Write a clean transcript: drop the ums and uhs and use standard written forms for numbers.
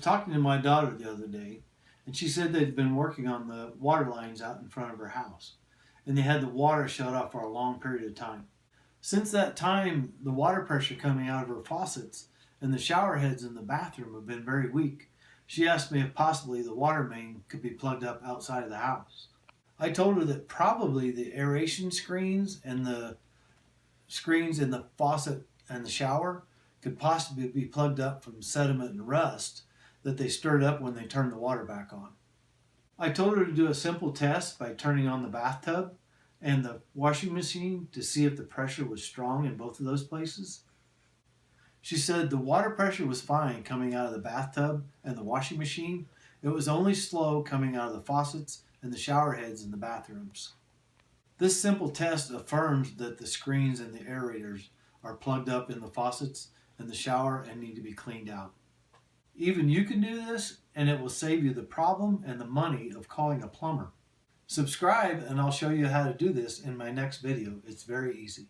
talking to my daughter the other day, and she said they'd been working on the water lines out in front of her house, and they had the water shut off for a long period of time. Since that time, the water pressure coming out of her faucets and the shower heads in the bathroom have been very weak. She asked me if possibly the water main could be plugged up outside of the house. I told her that probably the aeration screens and the screens in the faucet and the shower could possibly be plugged up from sediment and rust that they stirred up when they turned the water back on. I told her to do a simple test by turning on the bathtub and the washing machine to see if the pressure was strong in both of those places. She said the water pressure was fine coming out of the bathtub and the washing machine. It was only slow coming out of the faucets and the shower heads in the bathrooms. This simple test affirms that the screens and the aerators are plugged up in the faucets and the shower and need to be cleaned out. Even you can do this, and it will save you the problem and the money of calling a plumber. Subscribe and I'll show you how to do this in my next video. It's very easy.